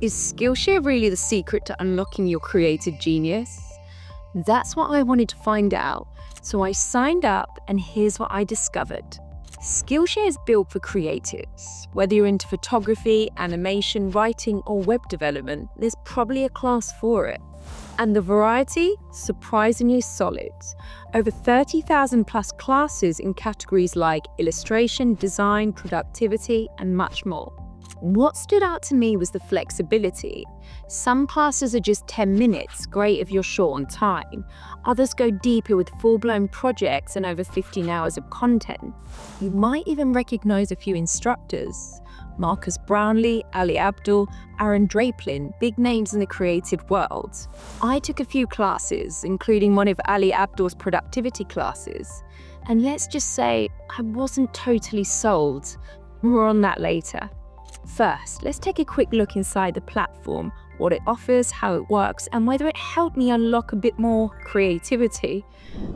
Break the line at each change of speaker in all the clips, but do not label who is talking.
Is Skillshare really the secret to unlocking your creative genius? That's what I wanted to find out, so I signed up and here's what I discovered. Skillshare is built for creatives. Whether you're into photography, animation, writing, or web development, there's probably a class for it. And the variety? Surprisingly solid. Over 30,000 plus classes in categories like illustration, design, productivity, and much more. What stood out to me was the flexibility. Some classes are just 10 minutes, great if you're short on time. Others go deeper with full-blown projects and over 15 hours of content. You might even recognize a few instructors. Marcus Brownlee, Ali Abdul, Aaron Draplin, big names in the creative world. I took a few classes, including one of Ali Abdul's productivity classes. And let's just say, I wasn't totally sold. More on that later. First, let's take a quick look inside the platform, what it offers, how it works, and whether it helped me unlock a bit more creativity.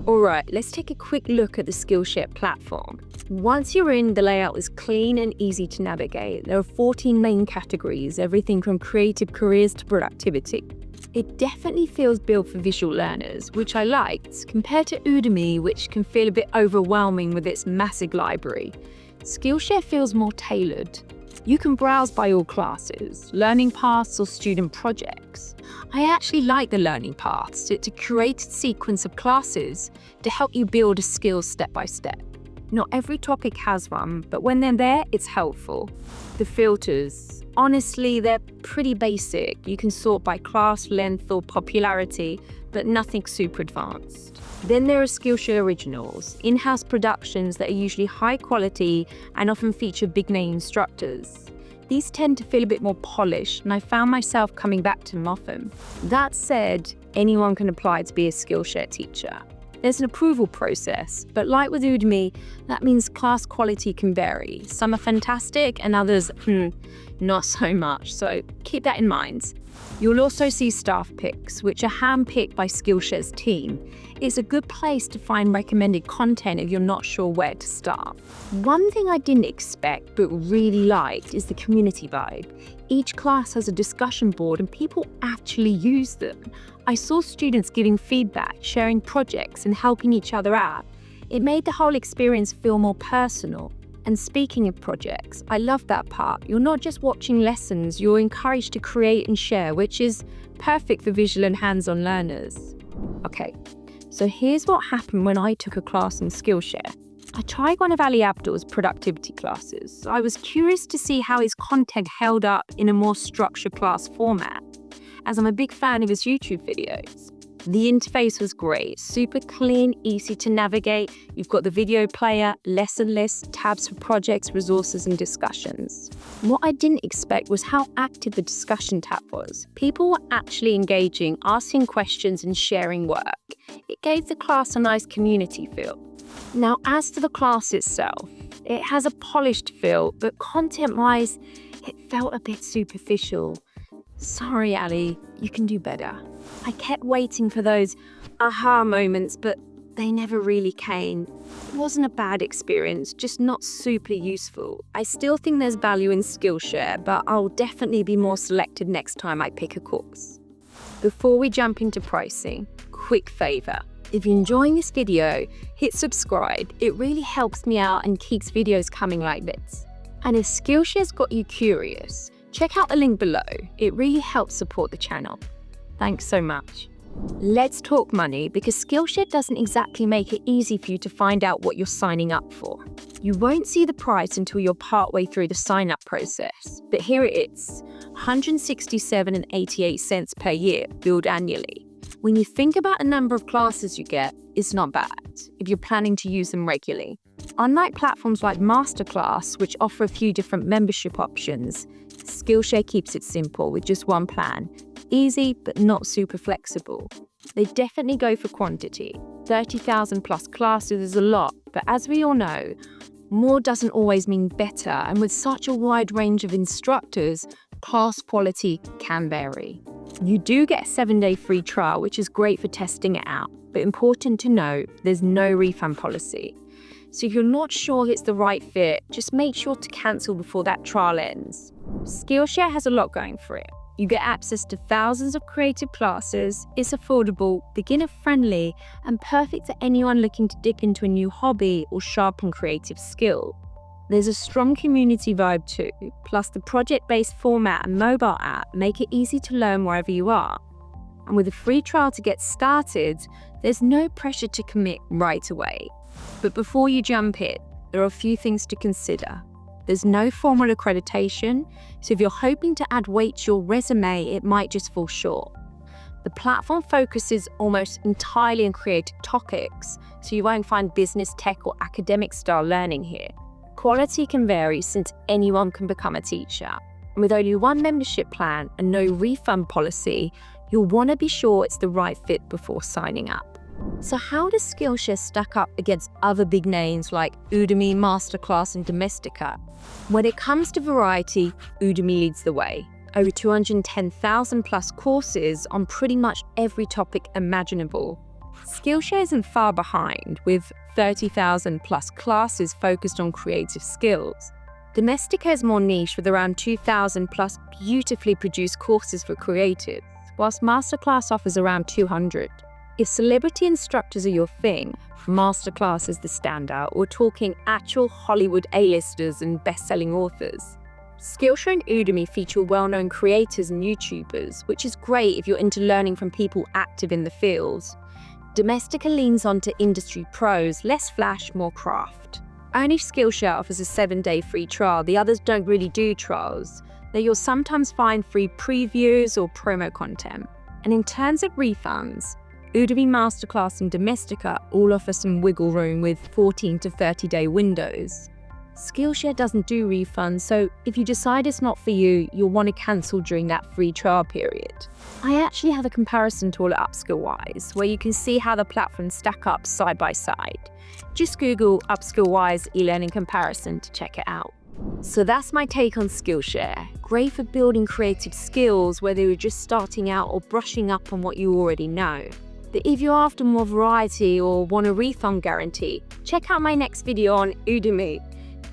Alright, let's take a quick look at the Skillshare platform. Once you're in, the layout is clean and easy to navigate. There are 14 main categories, everything from creative careers to productivity. It definitely feels built for visual learners, which I liked, compared to Udemy, which can feel a bit overwhelming with its massive library. Skillshare feels more tailored. You can browse by all classes, learning paths or student projects. I actually like the learning paths. It's a curated sequence of classes to help you build a skill step by step. Not every topic has one, but when they're there, it's helpful. The filters, honestly, they're pretty basic. You can sort by class, length, or popularity, but nothing super advanced. Then there are Skillshare Originals, in-house productions that are usually high quality and often feature big-name instructors. These tend to feel a bit more polished, and I found myself coming back to them often. That said, anyone can apply to be a Skillshare teacher. There's an approval process, but like with Udemy, that means class quality can vary. Some are fantastic and others, not so much, so keep that in mind. You'll also see staff picks, which are handpicked by Skillshare's team. It's a good place to find recommended content if you're not sure where to start. One thing I didn't expect but really liked is the community vibe. Each class has a discussion board and people actually use them. I saw students giving feedback, sharing projects, and helping each other out. It made the whole experience feel more personal. And speaking of projects, I love that part. You're not just watching lessons, you're encouraged to create and share, which is perfect for visual and hands-on learners. Okay, so here's what happened when I took a class in Skillshare. I tried one of Ali Abdul's productivity classes. I was curious to see how his content held up in a more structured class format, as I'm a big fan of his YouTube videos. The interface was great, super clean, easy to navigate. You've got the video player, lesson list, tabs for projects, resources, and discussions. What I didn't expect was how active the discussion tab was. People were actually engaging, asking questions, and sharing work. It gave the class a nice community feel. Now, as to the class itself, it has a polished feel, but content-wise, it felt a bit superficial. Sorry, Ali, you can do better. I kept waiting for those aha moments, but they never really came. It wasn't a bad experience, just not super useful. I still think there's value in Skillshare, but I'll definitely be more selective next time I pick a course. Before we jump into pricing, quick favor. If you're enjoying this video, hit subscribe. It really helps me out and keeps videos coming like this. And if Skillshare's got you curious, check out the link below. It really helps support the channel. Thanks so much. Let's talk money, because Skillshare doesn't exactly make it easy for you to find out what you're signing up for. You won't see the price until you're partway through the sign-up process, but here it is, $167.88 per year, billed annually. When you think about the number of classes you get, it's not bad if you're planning to use them regularly. Unlike platforms like Masterclass, which offer a few different membership options, Skillshare keeps it simple with just one plan. Easy, but not super flexible. They definitely go for quantity. 30,000 plus classes is a lot, but as we all know, more doesn't always mean better, and with such a wide range of instructors, class quality can vary. You do get a 7-day free trial, which is great for testing it out, but important to note, there's no refund policy. So if you're not sure it's the right fit, just make sure to cancel before that trial ends. Skillshare has a lot going for it. You get access to thousands of creative classes, it's affordable, beginner-friendly, and perfect for anyone looking to dip into a new hobby or sharpen creative skill. There's a strong community vibe too, plus the project-based format and mobile app make it easy to learn wherever you are. And with a free trial to get started, there's no pressure to commit right away. But before you jump in, there are a few things to consider. There's no formal accreditation, so if you're hoping to add weight to your resume, it might just fall short. The platform focuses almost entirely on creative topics, so you won't find business, tech, or academic style learning here. Quality can vary since anyone can become a teacher. And with only one membership plan and no refund policy, you'll want to be sure it's the right fit before signing up. So how does Skillshare stack up against other big names like Udemy, Masterclass, and Domestika? When it comes to variety, Udemy leads the way. Over 210,000 plus courses on pretty much every topic imaginable. Skillshare isn't far behind, with 30,000 plus classes focused on creative skills. Domestika is more niche with around 2,000 plus beautifully produced courses for creatives, whilst Masterclass offers around 200. If celebrity instructors are your thing, Masterclass is the standout. We're talking actual Hollywood A-listers and best-selling authors. Skillshare and Udemy feature well-known creators and YouTubers, which is great if you're into learning from people active in the field. Domestika leans onto industry pros, less flash, more craft. Only Skillshare offers a 7-day free trial. The others don't really do trials, though you'll sometimes find free previews or promo content. And in terms of refunds, Udemy, Masterclass, and Domestika all offer some wiggle room with 14 to 30-day windows. Skillshare doesn't do refunds, so if you decide it's not for you, you'll want to cancel during that free trial period. I actually have a comparison tool at UpskillWise, where you can see how the platforms stack up side by side. Just Google UpskillWise e-learning comparison to check it out. So that's my take on Skillshare. Great for building creative skills, whether you're just starting out or brushing up on what you already know. But if you're after more variety or want a refund guarantee, check out my next video on Udemy.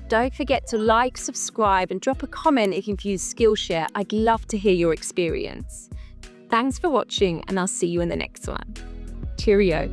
Don't forget to like, subscribe, and drop a comment if you've used Skillshare. I'd love to hear your experience. Thanks for watching, and I'll see you in the next one. Cheerio.